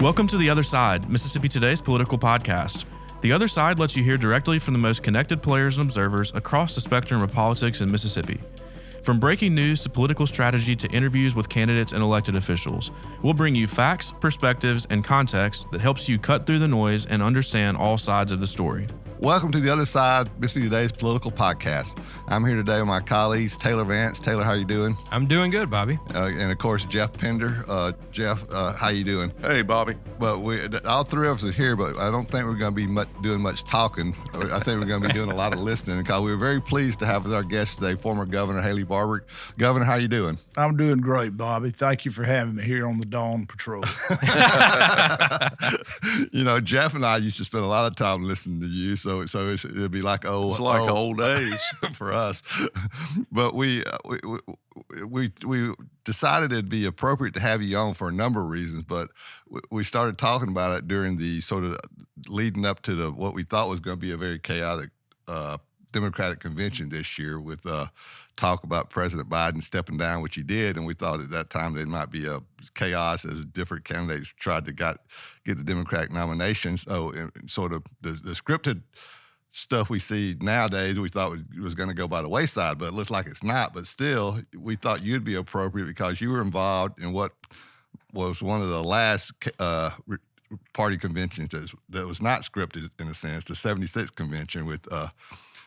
Welcome to The Other Side, Mississippi Today's political podcast. The Other Side lets you hear directly from the most connected players and observers across the spectrum of politics in Mississippi. From breaking news to political strategy to interviews with candidates and elected officials, we'll bring you facts, perspectives, and context that helps you cut through the noise and understand all sides of the story. Welcome to The Other Side, Mississippi Today's political podcast. I'm here today with my colleagues, Taylor Vance. Taylor, how you doing? I'm doing good, Bobby. And of course, Geoff Pender. Geoff, how you doing? Hey, Bobby. But all three of us are here, but I don't think we're going to be doing much talking. I think we're going to be doing a lot of listening because we were very pleased to have as our guest today former Governor Haley Barbour. Governor, how you doing? I'm doing great, Bobby. Thank you for having me here on the Dawn Patrol. You know, Geoff and I used to spend a lot of time listening to you, so it'd be like old days for us. But we decided it'd be appropriate to have you on for a number of reasons. But we started talking about it during the sort of leading up to what we thought was going to be a very chaotic Democratic convention this year with talk about President Biden stepping down, which he did, and we thought at that time there might be a chaos as different candidates tried to get the Democratic nominations. So sort of the scripted stuff we see nowadays we thought was going to go by the wayside, but it looks like it's not. But still, we thought you'd be appropriate because you were involved in what was one of the last party conventions that was not scripted in a sense, the 76th convention with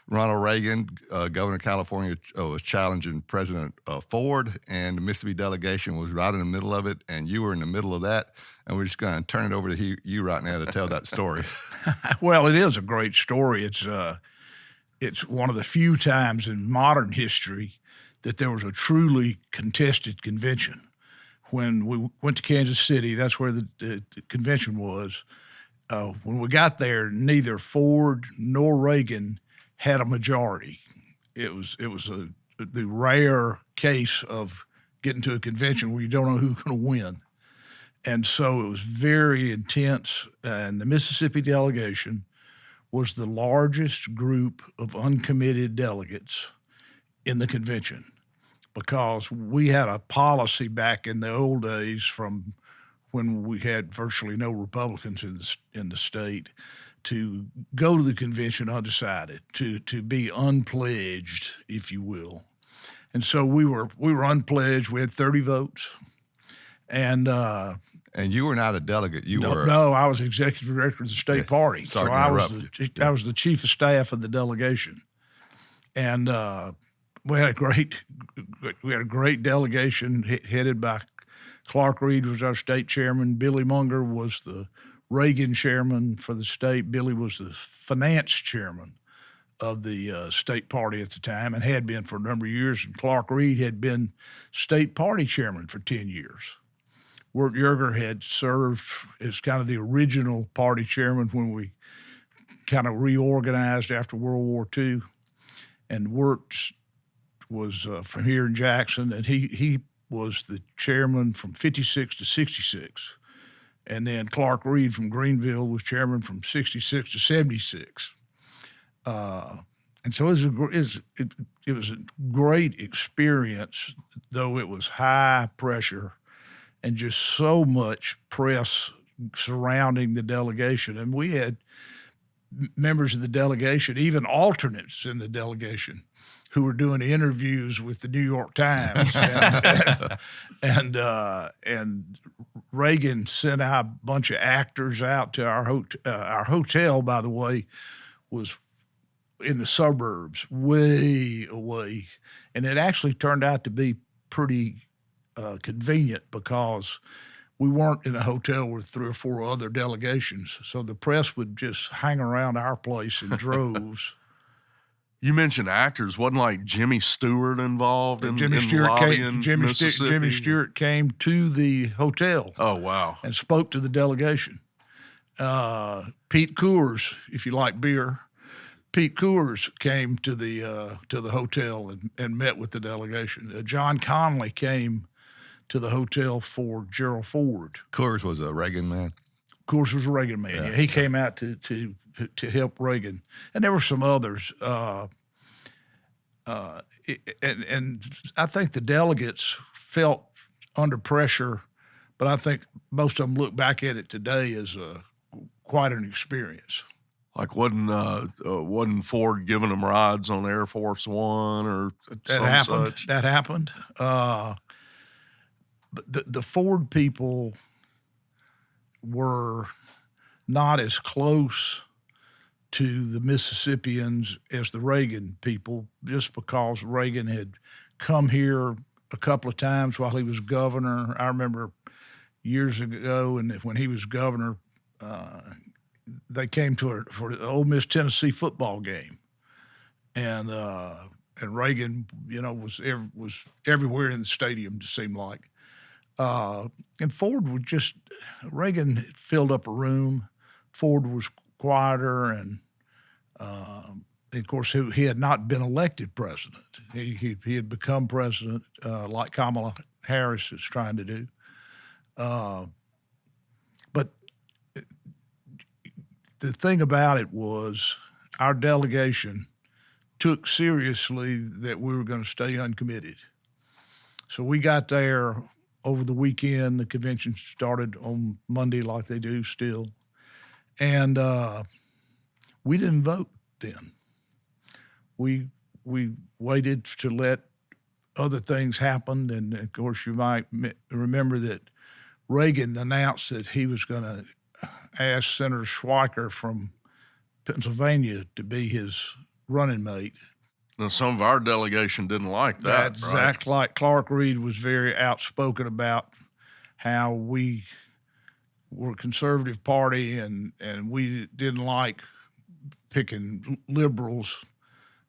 Ronald Reagan, governor of California, was challenging President Ford, and the Mississippi delegation was right in the middle of it, and you were in the middle of that. And we're just going to turn it over to you right now to tell that story. Well, it is a great story. It's one of the few times in modern history that there was a truly contested convention. When we went to Kansas City, that's where the convention was. When we got there, neither Ford nor Reagan had a majority. It was the rare case of getting to a convention where you don't know who's going to win. And so it was very intense, and the Mississippi delegation was the largest group of uncommitted delegates in the convention because we had a policy back in the old days from when we had virtually no Republicans in the state to go to the convention undecided, to be unpledged, if you will. And so we were unpledged. We had 30 votes. And you were not a delegate. No, I was executive director of the state party. Sorry so I was the chief of staff of the delegation. And we had a great delegation headed by Clark Reed was our state chairman. Billy Munger was the Reagan chairman for the state. Billy was the finance chairman of the state party at the time and had been for a number of years. And Clark Reed had been state party chairman for 10 years. Wirt Yerger had served as kind of the original party chairman when we kind of reorganized after World War II. And Wirt was from here in Jackson, and he was the chairman from 56 to 66. And then Clark Reed from Greenville was chairman from 66 to 76. And so it was a great experience, though it was high pressure and just so much press surrounding the delegation. And we had members of the delegation, even alternates in the delegation, who were doing interviews with the New York Times. And Reagan sent out a bunch of actors out to our hotel, by the way, was in the suburbs, way away. And it actually turned out to be pretty convenient because we weren't in a hotel with 3 or 4 other delegations. So the press would just hang around our place in droves. You mentioned actors. Wasn't like Jimmy Stewart involved in lobbying Mississippi? Jimmy Stewart came to the hotel. Oh, wow. And spoke to the delegation. Pete Coors, if you like beer, Pete Coors came to the hotel and met with the delegation. John Connally came to the hotel for Gerald Ford. Coors was a Reagan man. Coors was a Reagan man. Yeah. He came out to help Reagan, and there were some others. And I think the delegates felt under pressure But I think most of them look back at it today as quite an experience. Like wasn't Ford giving them rides on Air Force One or such? That happened. But the Ford people were not as close to the Mississippians as the Reagan people, just because Reagan had come here a couple of times while he was governor. I remember years ago, and when he was governor, they came for the Ole Miss Tennessee football game, and Reagan, was everywhere in the stadium. It seemed like, and Ford would Reagan filled up a room. Ford was quieter, and of course he had not been elected president. He had become president, like Kamala Harris is trying to do. But the thing about it was our delegation took seriously that we were going to stay uncommitted. So we got there over the weekend. The convention started on Monday like they do still. And we didn't vote then. We waited to let other things happen. And, of course, you might remember that Reagan announced that he was going to ask Senator Schweiker from Pennsylvania to be his running mate. Now, some of our delegation didn't like that. That's exactly like Clark Reed was very outspoken about how we were a conservative party and we didn't like picking liberals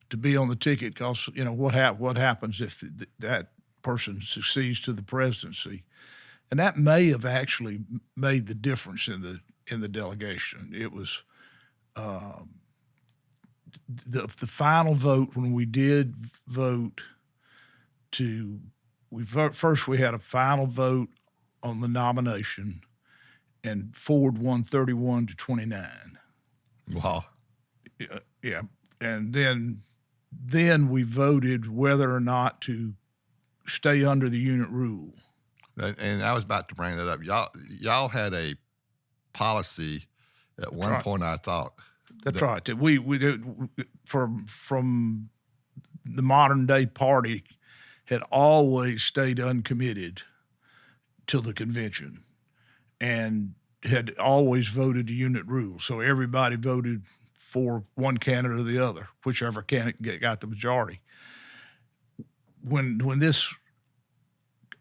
to be on the ticket because, what happens if that person succeeds to the presidency. And that may have actually made the difference in the delegation. It was the final vote when we did vote first we had a final vote on the nomination, and Ford won 31-29. Wow. Yeah, and then we voted whether or not to stay under the unit rule. And I was about to bring that up. Y'all had a policy at one point, I thought. That's right. That we from the modern day party had always stayed uncommitted till the convention, and had always voted the unit rule. So everybody voted for one candidate or the other, whichever candidate got the majority. When this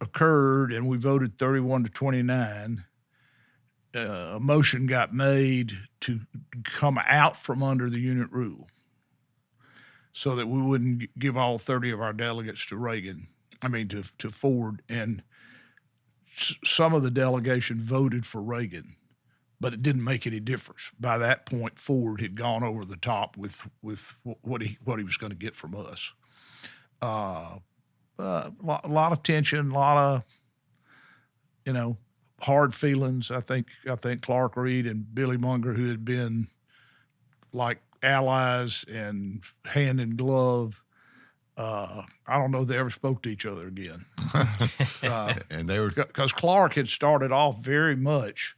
occurred and we voted 31-29, a motion got made to come out from under the unit rule so that we wouldn't give all 30 of our delegates to Ford. And some of the delegation voted for Reagan, but it didn't make any difference. By that point, Ford had gone over the top with what he was going to get from us. A lot of tension, a lot of, hard feelings. I think Clark Reed and Billy Munger, who had been like allies and hand in glove, I don't know if they ever spoke to each other again. And they were, because Clark had started off very much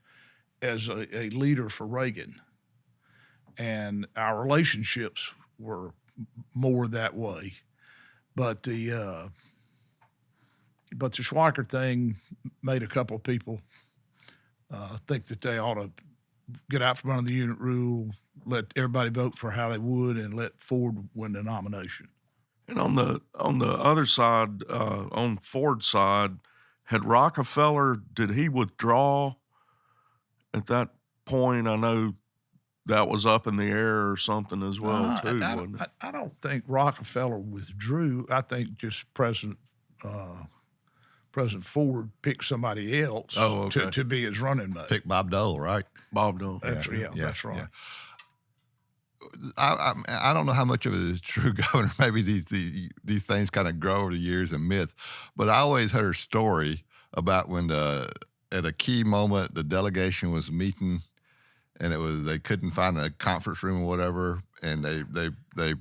as a leader for Reagan, and our relationships were more that way. But the Schweiker thing made a couple of people think that they ought to get out from under the unit rule, let everybody vote for how they would, and let Ford win the nomination. And on the other side, on Ford's side, had Rockefeller, did he withdraw at that point? I know that was up in the air or something as well, too, wasn't it? I don't think Rockefeller withdrew. I think just President Ford picked somebody else to be his running mate. Pick Bob Dole, right? Bob Dole. That's right. Yeah. I don't know how much of it is true, Governor. Maybe these things kind of grow over the years and myth, but I always heard a story about when at a key moment the delegation was meeting, and they couldn't find a conference room or whatever, and they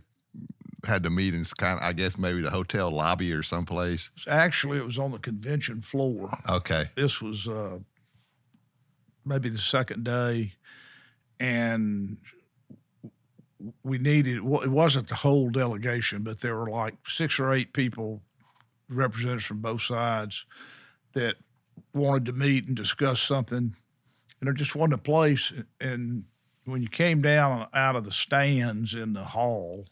had the meetings I guess maybe the hotel lobby or someplace? Actually, it was on the convention floor. Okay. This was maybe the second day, and we needed, well, it wasn't the whole delegation, but there were like 6 or 8 people, representatives from both sides, that wanted to meet and discuss something, and there just wasn't a place. And when you came down out of the stands in the hall,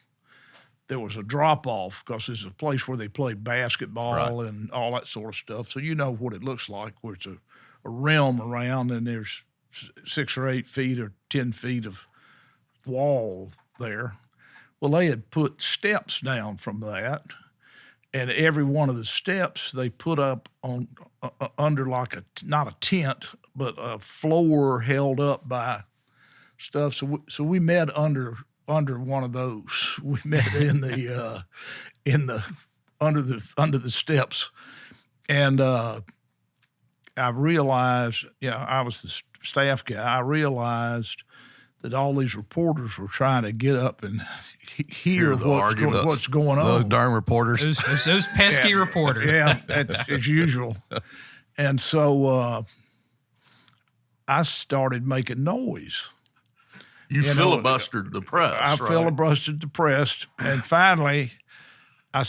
there was a drop-off because there's a place where they play basketball and all that sort of stuff. So you know what it looks like, where it's a rim around and there's 6 or 8 feet or 10 feet of wall there. Well, they had put steps down from that, and every one of the steps they put up on under like not a tent, but a floor held up by stuff. So we met under one of those. We met in the under the steps, and I realized, I was the staff guy. I realized that all these reporters were trying to get up and hear what's going on. Those darn reporters. Those pesky reporters. Yeah, as usual. And so I started making noise. You filibustered the press. I filibustered the press, and finally, I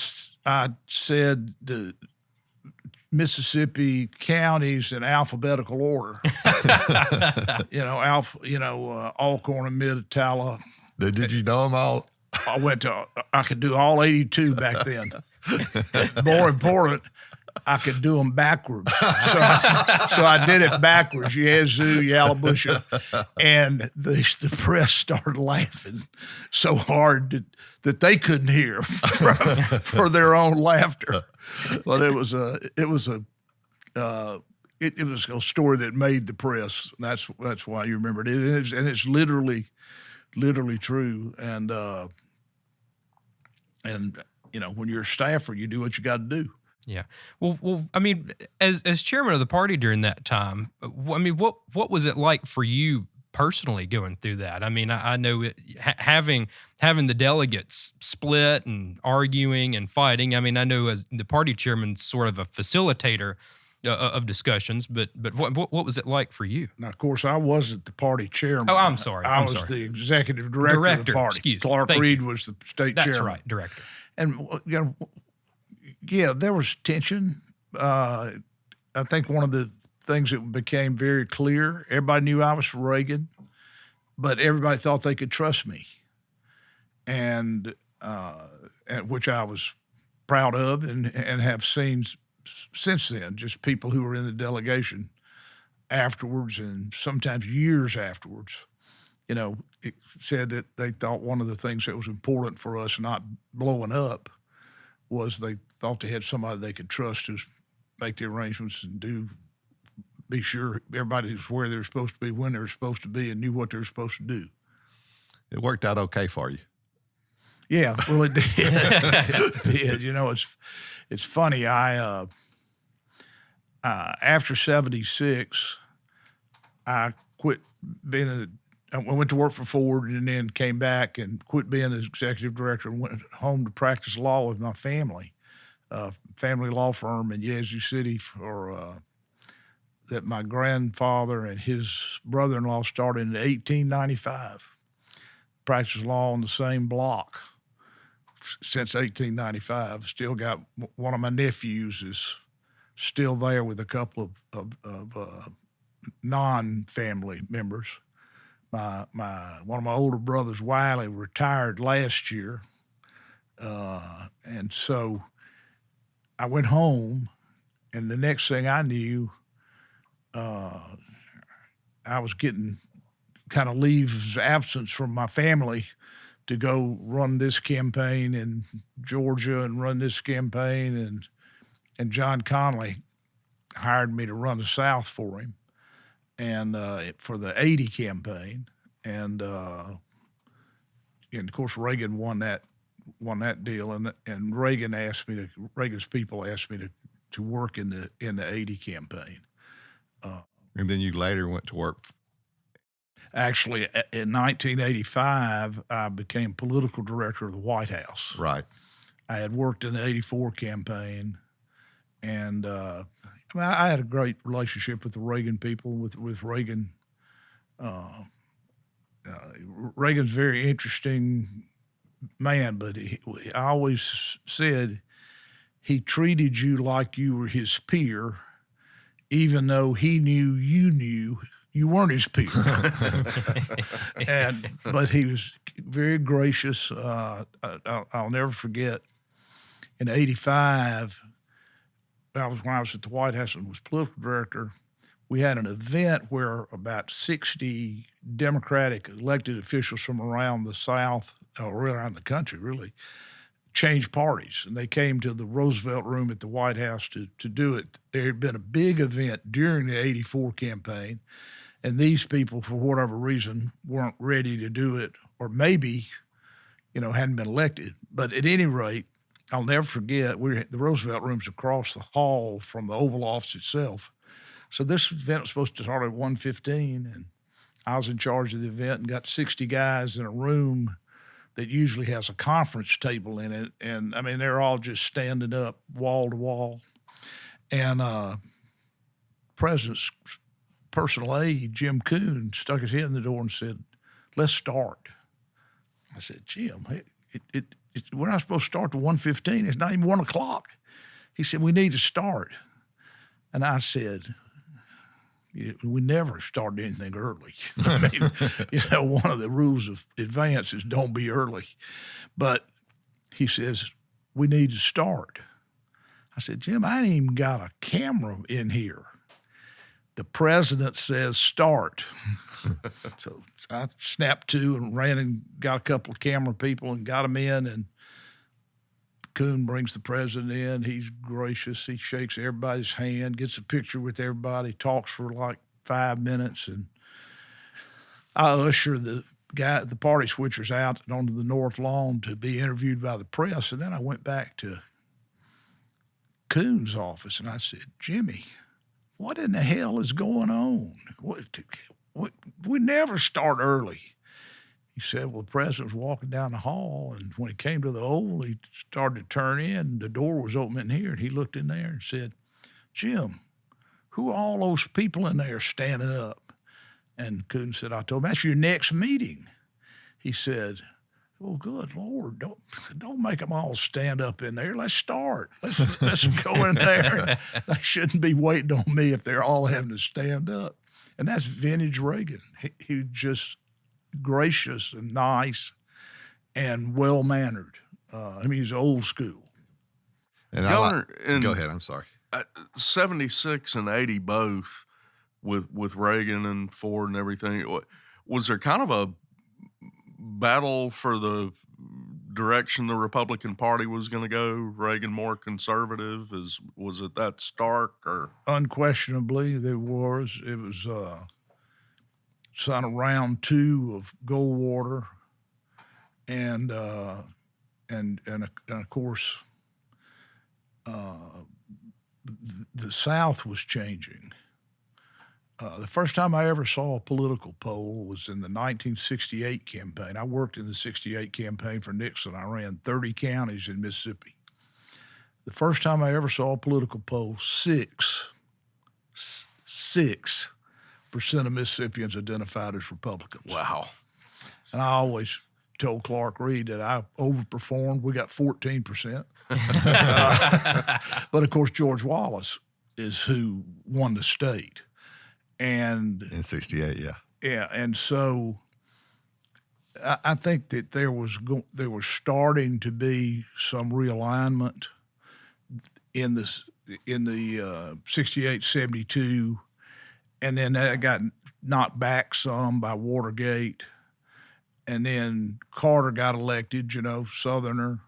said the Mississippi counties in alphabetical order. Alcorn and Mid-Talla. Did you know them all? I could do all 82 back then. More important, I could do them backwards. So I did it backwards, Yazoo, Yallabusha. And the press started laughing so hard that they couldn't hear for their own laughter. But it was a story that made the press. That's why you remembered it. And it's literally true. And when you're a staffer, you do what you got to do. Yeah. Well, I mean, as chairman of the party during that time, I mean, what was it like for you personally going through that? I mean, I know having the delegates split and arguing and fighting. I mean, I know as the party chairman, sort of a facilitator of discussions, but what was it like for you? Now, of course, I wasn't the party chairman. Oh, I'm sorry. I was the executive director of the party. Clark Reed was the state chairman. That's right, director. And yeah, there was tension. I think one of the things that became very clear, everybody knew I was for Reagan, but everybody thought they could trust me, and which I was proud of and have seen since then, just people who were in the delegation afterwards and sometimes years afterwards, it said that they thought one of the things that was important for us not blowing up was they thought they had somebody they could trust to make the arrangements and be sure everybody was where they were supposed to be, when they were supposed to be, and knew what they were supposed to do. It worked out okay for you. Yeah, well, it did. It did. It's funny. I after '76, I quit being I went to work for Ford and then came back and quit being the executive director and went home to practice law with my family, family law firm in Yazoo City that my grandfather and his brother-in-law started in 1895. Practiced law on the same block since 1895. Still got one of my nephews is still there with a couple of non-family members. One of my older brothers, Wiley, retired last year, and so I went home, and the next thing I knew, I was getting kind of leave of absence from my family to go run this campaign in Georgia and run this campaign, and John Connally hired me to run the South for him, and for the 80 campaign, and of course Reagan won that deal, and Reagan's people asked me to work in the 80 campaign. And then you later went to work. Actually, in 1985, I became political director of the White House. Right. I had worked in the '84 campaign, and I had a great relationship with the Reagan people. With Reagan, Reagan's a very interesting man, but I always said he treated you like you were his peer, even though he knew you weren't his peer. But he was very gracious. I'll never forget. In '85, when I was at the White House and was political director, we had an event where about 60 Democratic elected officials from around the South, or around the country, really, changed parties. And they came to the Roosevelt Room at the White House to do it. There had been a big event during the '84 campaign, and these people, for whatever reason, weren't ready to do it, or maybe, hadn't been elected. But at any rate, I'll never forget, the Roosevelt Room's across the hall from the Oval Office itself. So this event was supposed to start at 1:15, and I was in charge of the event and got 60 guys in a room that usually has a conference table in it. And, I mean, they're all just standing up wall to wall. And President's personal aide, Jim Coon, stuck his head in the door and said, "Let's start." I said, "Jim, we're not supposed to start to 1:15. It's not even 1 o'clock." He said, "We need to start." And I said, "We never started anything early." I mean, one of the rules of advance is don't be early. But he says, "We need to start." I said, "Jim, I ain't even got a camera in here. The president says start." So I snapped to and ran and got a couple of camera people and got them in, and Coon brings the president in. He's gracious. He shakes everybody's hand, gets a picture with everybody, talks for like 5 minutes, and I usher the party switchers out onto the north lawn to be interviewed by the press. And then I went back to Coon's office and I said, "Jimmy, what in the hell is going on? We never start early." He said, "Well, the president was walking down the hall, and when he came to the Oval, he started to turn in. The door was open in here, and he looked in there and said, 'Jim, who are all those people in there standing up?' And Coon said, 'I told him, that's your next meeting.' He said, 'Oh, good Lord, don't make them all stand up in there. Let's start. Let's go in there. They shouldn't be waiting on me if they're all having to stand up.'" And that's vintage Reagan. He just gracious and nice and well-mannered. He's old school. And Governor, go ahead. I'm sorry. 76 and 80 both with Reagan and Ford and everything. Was there kind of a battle for the direction the Republican Party was going to go? Reagan more conservative? Was it that stark? Or Unquestionably, there was. It was on round 2 of Goldwater, and of course, the South was changing. The first time I ever saw a political poll was in the 1968 campaign. I worked in the '68 campaign for Nixon. I ran 30 counties in Mississippi. The first time I ever saw a political poll, 6% of Mississippians identified as Republicans. wow. And I always told Clark Reed that I overperformed. We got 14%. But of course, George Wallace is who won the state. And In '68, yeah. yeah, and so I think that there was starting to be some realignment in the 68, 72, and then that got knocked back some by Watergate, and then Carter got elected, Southerner,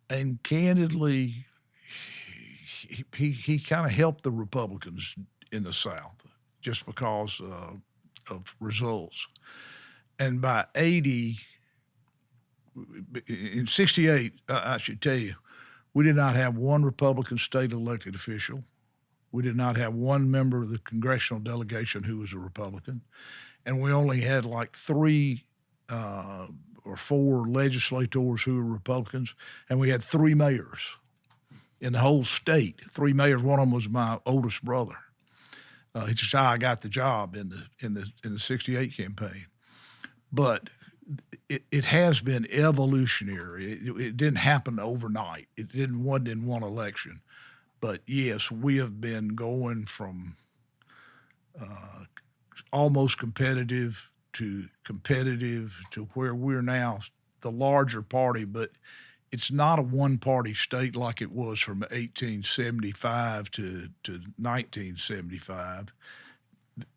and candidly, he kind of helped the Republicans in the South just because of results. And by 80, in 68, I should tell you, we did not have one Republican state elected official. We did not have one member of the congressional delegation who was a Republican. and we only had like 3 or 4 legislators who were Republicans, and we had 3 mayors in the whole state. 3 mayors. One of them was my oldest brother. It's just how I got the job in the '68 campaign. But it has been evolutionary. It didn't happen overnight. One didn't one election. But yes, we have been going from almost competitive to where we're now the larger party, but it's not a one-party state like it was from 1875 to 1975.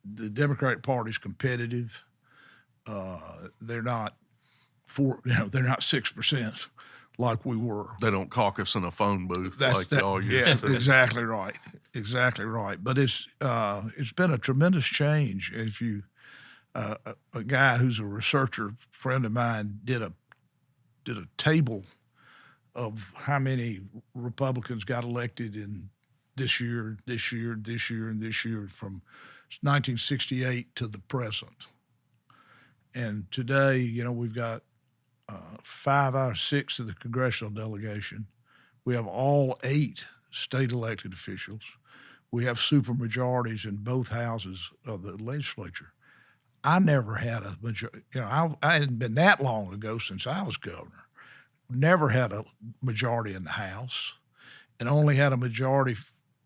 The Democratic Party's competitive. They're not they're not 6% like we were. They don't caucus in a phone booth like y'all used to. Exactly right. Exactly right. But it's been a tremendous change. If you a guy who's a researcher friend of mine did a table of how many Republicans got elected in this year, and this year from 1968 to the present. And today, we've got 5 out of 6 of the congressional delegation. We have all 8 state elected officials. We have supermajorities in both houses of the legislature. I never had a majority. I hadn't been that long ago since I was governor. Never had a majority in the House, and only had a majority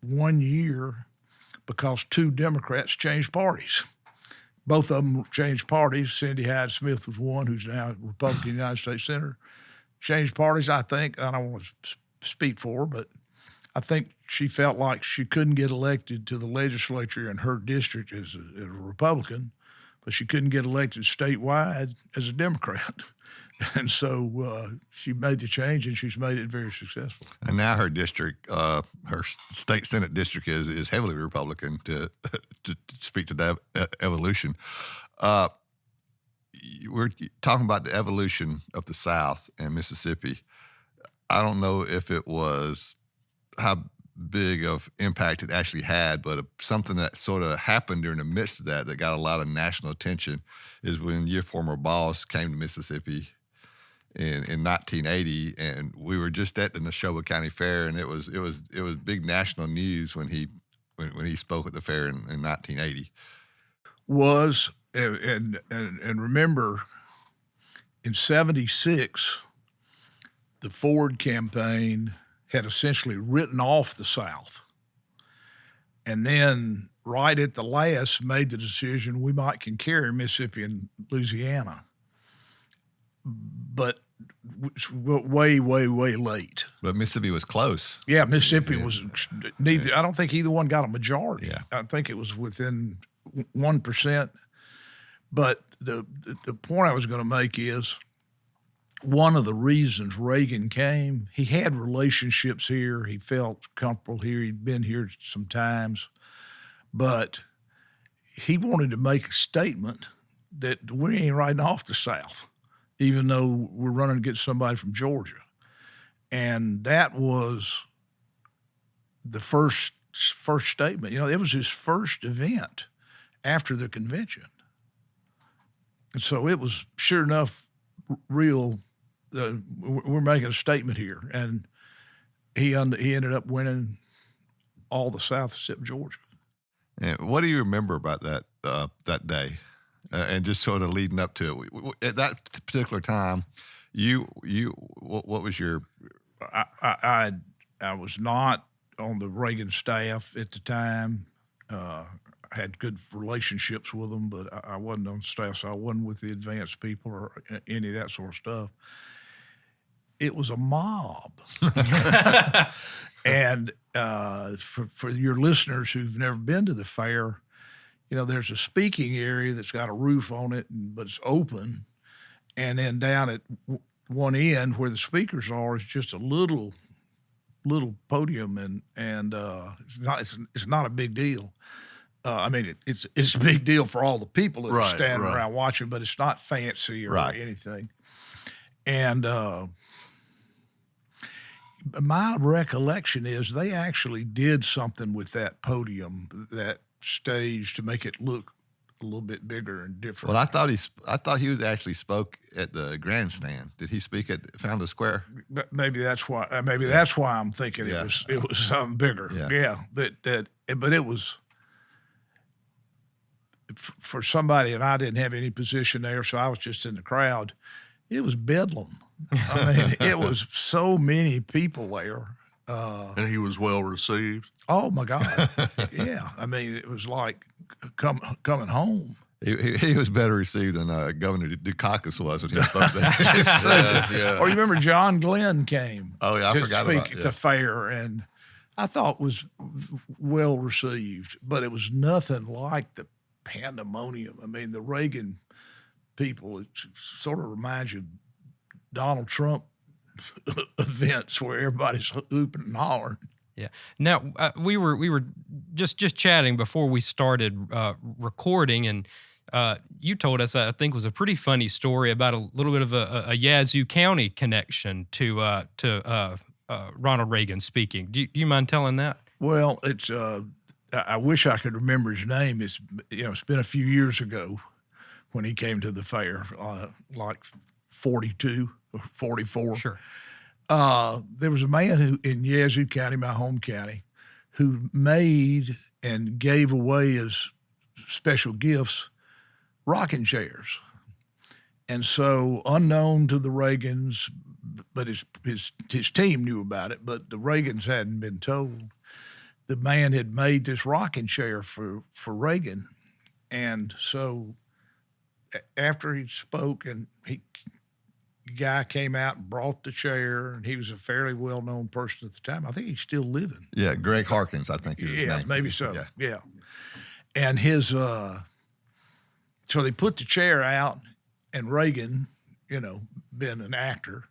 1 year because 2 Democrats changed parties. Both of them changed parties. Cindy Hyde Smith was one, who's now a Republican United States Senator. Changed parties, I think. I don't want to speak for her, but I think she felt like she couldn't get elected to the legislature in her district as a Republican, but she couldn't get elected statewide as a Democrat. And so she made the change, and she's made it very successful. And now her district, her state Senate district is heavily Republican, to speak to that evolution. We're talking about the evolution of the South and Mississippi. I don't know if it was how big of impact it actually had, but something that sort of happened during the midst of that got a lot of national attention is when your former boss came to Mississippi in 1980, and we were just at the Neshoba County Fair, and it was big national news when he spoke at the fair in 1980. Was and remember, in '76, the Ford campaign had essentially written off the South, and then right at the last made the decision we can carry Mississippi and Louisiana. But way, way, way late. But Mississippi was close. Yeah, Mississippi was neither. I don't think either one got a majority. Yeah. I think it was within 1%. But the point I was going to make is one of the reasons Reagan came, he had relationships here. He felt comfortable here. He'd been here some times. But he wanted to make a statement that we ain't writing off the South, even though we're running against somebody from Georgia. And that was the first statement. It was his first event after the convention. And so it was, sure enough, real, we're making a statement here. And he ended up winning all the South except Georgia. And what do you remember about that day? And just sort of leading up to it, at that particular time, what was your? I was not on the Reagan staff at the time. I had good relationships with them, but I wasn't on staff, so I wasn't with the advanced people or any of that sort of stuff. It was a mob, and for your listeners who've never been to the fair. There's a speaking area that's got a roof on it, but it's open. And then down at one end where the speakers are is just a little podium, and it's not a big deal. It's a big deal for all the people that are standing around watching, but it's not fancy or anything. And my recollection is they actually did something with that podium, that stage, to make it look a little bit bigger and different. Well, I thought he was actually spoke at the grandstand. Did he speak at Founders Square? But maybe that's why. That's why I'm thinking Yeah. it was something bigger. Yeah. But it was for somebody, and I didn't have any position there, so I was just in the crowd. It was bedlam. I mean, it was so many people there. And he was well received. Oh my God! Yeah, I mean, it was like coming home. He was better received than Governor Dukakis was when he spoke there. Yeah. Or you remember John Glenn came? Oh, yeah, I to forgot speak about at that. the fair, and I thought was well received, but it was nothing like the pandemonium. I mean, the Reagan people, it sort of reminds you of Donald Trump events where everybody's hooping and hollering. Yeah. Now we were just chatting before we started recording, and you told us, I think, was a pretty funny story about a little bit of a Yazoo County connection to Ronald Reagan speaking. Do you mind telling that? Well, it's I wish I could remember his name. It's been a few years ago when he came to the fair, like 42 or 44. Sure. There was a man who in Yazoo County, my home county, who made and gave away as special gifts rocking chairs. And so, unknown to the Reagans, but his team knew about it, but the Reagans hadn't been told. The man had made this rocking chair for Reagan. And so after he spoke, and the guy came out and brought the chair, and he was a fairly well-known person at the time. I think he's still living. Yeah, Greg Harkins, I think is his name. Maybe so. Yeah. Yeah. And his so they put the chair out, and Reagan, being an actor,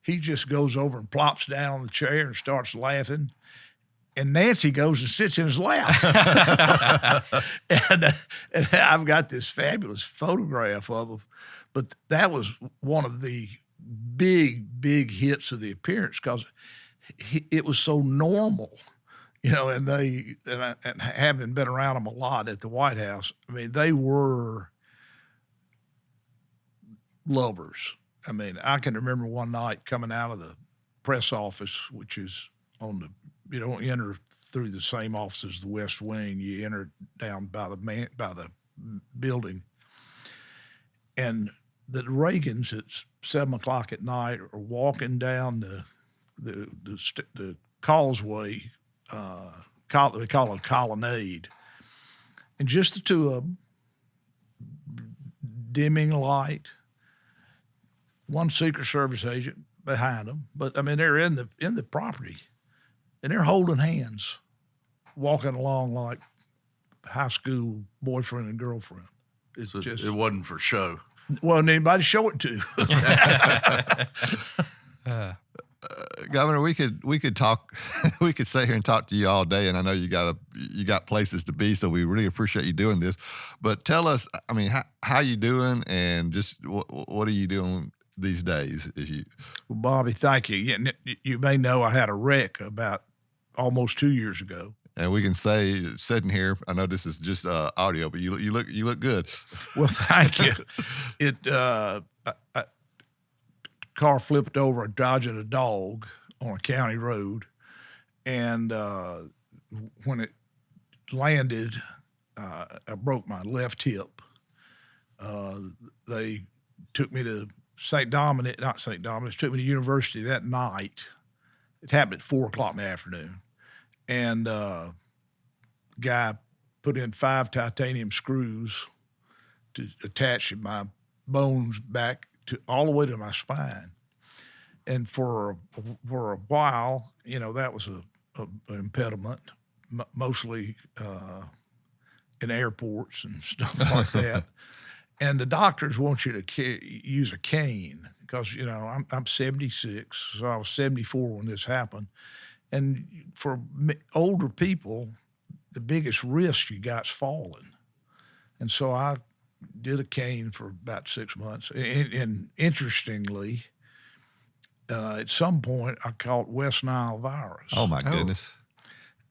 he just goes over and plops down on the chair and starts laughing. And Nancy goes and sits in his lap. and I've got this fabulous photograph of him. But that was one of the big hits of the appearance because it was so normal, and and having been around them a lot at the White House, I mean, they were lovers. I mean, I can remember one night coming out of the press office, which is you don't enter through the same office as the West Wing. You enter down by the building. And the Reagans at 7:00 at night are walking down the causeway, they call it a colonnade, and just the two of them, dimming light, one Secret Service agent behind them, but I mean they're in the property, and they're holding hands, walking along like high school boyfriend and girlfriend. It's just, it wasn't for show. Wasn't anybody show it to. Governor, we could talk. We could sit here and talk to you all day, and I know you got places to be, so we really appreciate you doing this. But tell us, I mean, how you doing, and just what are you doing these days? Well, Bobby, thank you. You may know I had a wreck about almost 2 years ago. And we can say, sitting here, I know this is just audio, but you look good. Well, thank you. Car flipped over dodging a dog on a county road, and when it landed, I broke my left hip. They took me to took me to university that night. It happened at 4:00 in the afternoon. And guy put in 5 titanium screws to attach my bones back all the way to my spine. And for a while, that was an impediment, mostly in airports and stuff like that. And the doctors want you to use a cane because, I'm 76, so I was 74 when this happened. And for older people, the biggest risk you got is falling. And so I did a cane for about 6 months. And interestingly, at some point, I caught West Nile virus. Oh, my goodness.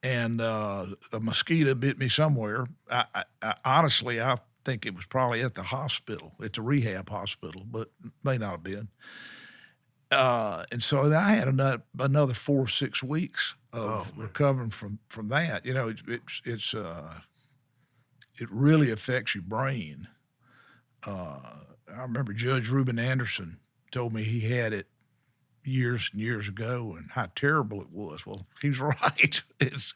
And a mosquito bit me somewhere. I honestly, I think it was probably at the hospital, at the rehab hospital, but may not have been. And so I had another 4 or 6 weeks of recovering from that. You know, it really affects your brain. I remember Judge Reuben Anderson told me he had it years and years ago, and how terrible it was. Well, he's right. It's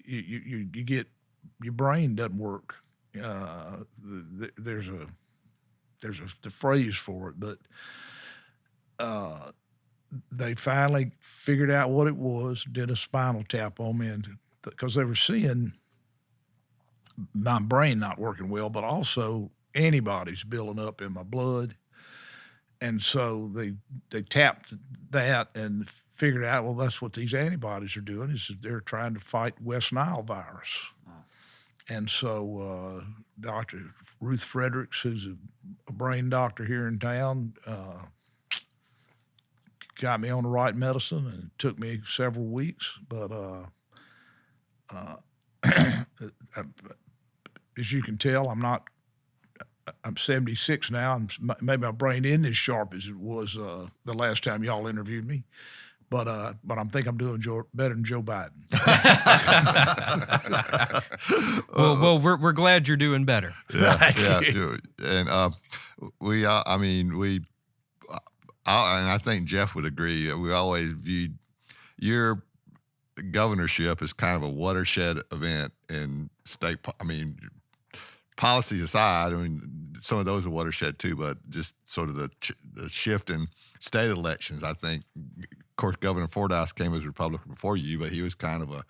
you get, your brain doesn't work. There's the phrase for it, but they finally figured out what it was, did a spinal tap on me, and because they were seeing my brain not working well, but also antibodies building up in my blood. And so they tapped that and figured out, well, that's what these antibodies are doing, is they're trying to fight West Nile virus. And so Dr. Ruth Fredericks, who's a brain doctor here in town, got me on the right medicine, and it took me several weeks. But as you can tell, I'm 76 now, and maybe my brain isn't as sharp as it was the last time y'all interviewed me. But I think I'm doing better than Joe Biden. Well, we're glad you're doing better. Yeah. And and I think Geoff would agree. We always viewed your governorship as kind of a watershed event in state. Policies aside, some of those are watershed too, but just sort of the shift in state elections. I think, of course, Governor Fordyce came as a Republican before you, but he was kind of a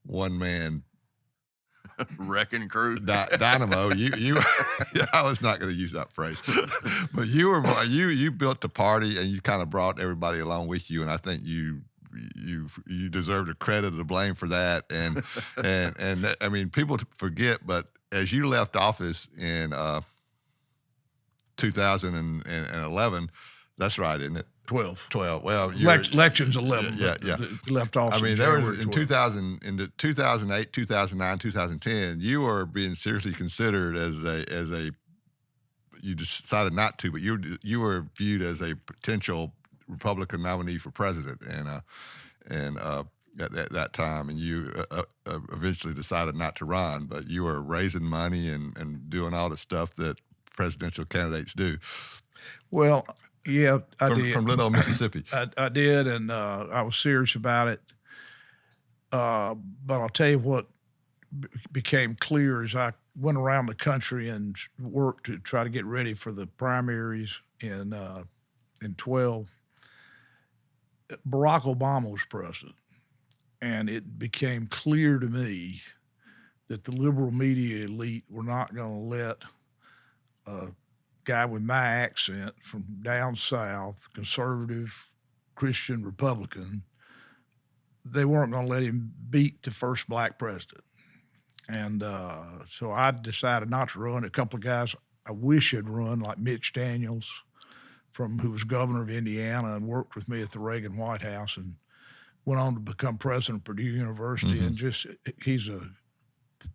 one-man wrecking crew dynamo. You I was not going to use that phrase, but you built the party, and you kind of brought everybody along with you, and I think you deserve the credit or the blame for that. And people forget, but as you left office in 2011, that's right, isn't it? 12. Well, elections 11. Yeah. Left office. There was in 2008, 2009, 2010. You were being seriously considered as a. You decided not to, but you were viewed as a potential Republican nominee for president, and at that time, and you eventually decided not to run, but you were raising money and doing all the stuff that presidential candidates do. Well, yeah, I did. From little Mississippi. I did, and I was serious about it. But I'll tell you what became clear as I went around the country and worked to try to get ready for the primaries in 12. Barack Obama was president. And it became clear to me that the liberal media elite were not going to let a guy with my accent from down south, conservative, Christian, Republican, they weren't going to let him beat the first black president. And so I decided not to run. A couple of guys I wish had run, like Mitch Daniels, who was governor of Indiana and worked with me at the Reagan White House, and went on to become president of Purdue University, and he's a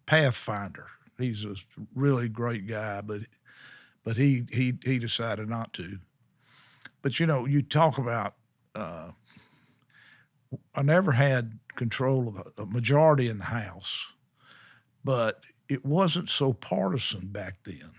pathfinder. He's a really great guy, but he decided not to. But you talk about I never had control of a majority in the House, but it wasn't so partisan back then.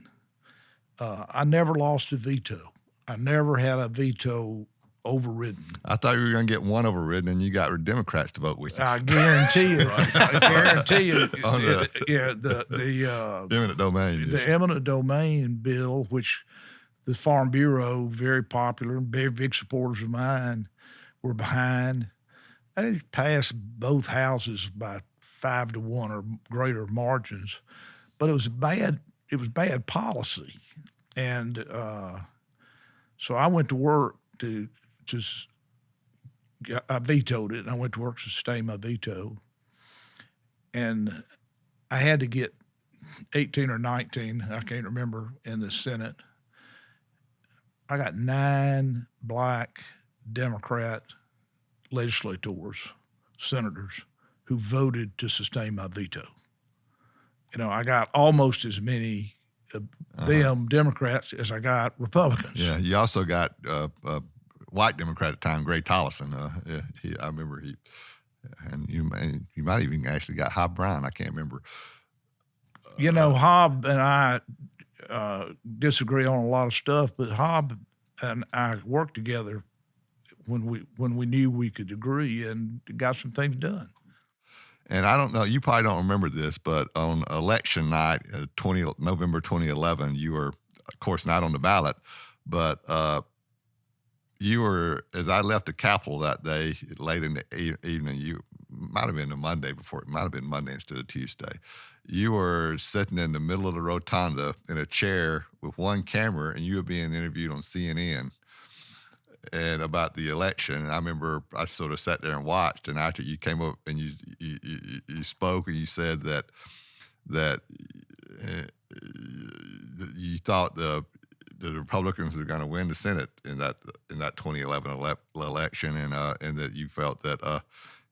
I never lost a veto. I never had a veto overridden. I thought you were going to get one overridden, and you got Democrats to vote with you. I guarantee you. I guarantee you. The eminent domain. The eminent domain bill, which the Farm Bureau, very popular, very big supporters of mine, were behind. They passed both houses by 5-1 or greater margins, but it was bad. It was bad policy, and so I went to work to just. I vetoed it, and I went to work to sustain my veto. And I had to get 18 or 19, I can't remember, in the Senate. I got 9 black Democrat legislators, senators, who voted to sustain my veto. I got almost as many them Democrats as I got Republicans. Yeah, you also got white Democrat at the time, Gray Tollison. I remember and you might even actually got Hob Brown. I can't remember. Hob and I disagree on a lot of stuff, but Hob and I worked together when we knew we could agree and got some things done. And I don't know, you probably don't remember this, but on election night, November 2011, you were, of course, not on the ballot, but you were, as I left the Capitol that day, late in the evening, you might have been the Monday before, it might have been Monday instead of Tuesday. You were sitting in the middle of the rotunda in a chair with one camera, and you were being interviewed on CNN and about the election. And I remember I sort of sat there and watched, and after you came up and you spoke and you said that you thought the Republicans were going to win the Senate in that 2011 election, and that you felt that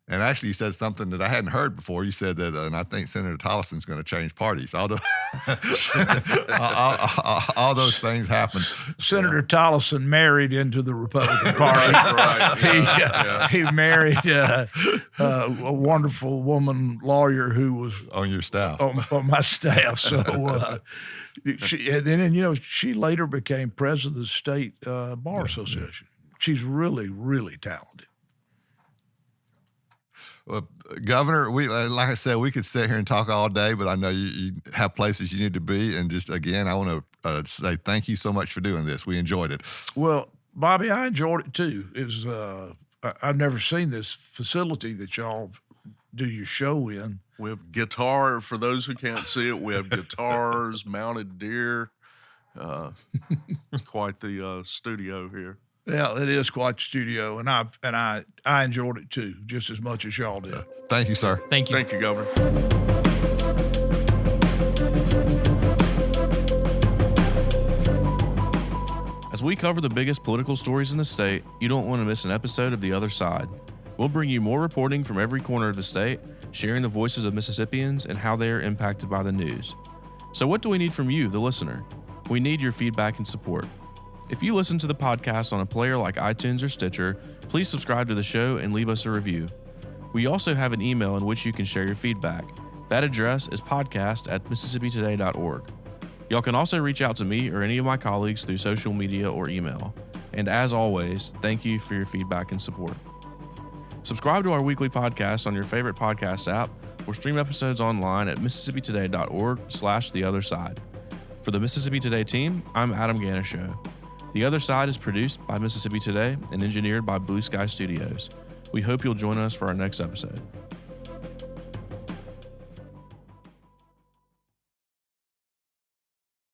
and actually you said something that I hadn't heard before. You said that, and I think Senator Tollison's going to change parties. All those things happened. Senator Tollison married into the Republican Party. Right. He married a wonderful woman lawyer who was On your staff. on my staff. So she later became president of the state bar association. She's really, really talented. Well, Governor, like I said, we could sit here and talk all day, but I know you have places you need to be. And just, again, I want to say thank you so much for doing this. We enjoyed it. Well, Bobby, I enjoyed it too. I've never seen this facility that y'all do your show in. We have guitar, for those who can't see it, we have guitars, mounted deer. It's quite the studio here. Yeah, it is quite the studio, and I enjoyed it too, just as much as y'all did. Thank you, sir. Thank you. Thank you, Governor. As we cover the biggest political stories in the state, you don't want to miss an episode of The Other Side. We'll bring you more reporting from every corner of the state, sharing the voices of Mississippians and how they are impacted by the news. So what do we need from you, the listener? We need your feedback and support. If you listen to the podcast on a player like iTunes or Stitcher, please subscribe to the show and leave us a review. We also have an email in which you can share your feedback. That address is podcast@MississippiToday.org. Y'all can also reach out to me or any of my colleagues through social media or email. And as always, thank you for your feedback and support. Subscribe to our weekly podcast on your favorite podcast app or stream episodes online at MississippiToday.org/theotherside. For the Mississippi Today team, I'm Adam Ganeshow. The Other Side is produced by Mississippi Today and engineered by Blue Sky Studios. We hope you'll join us for our next episode.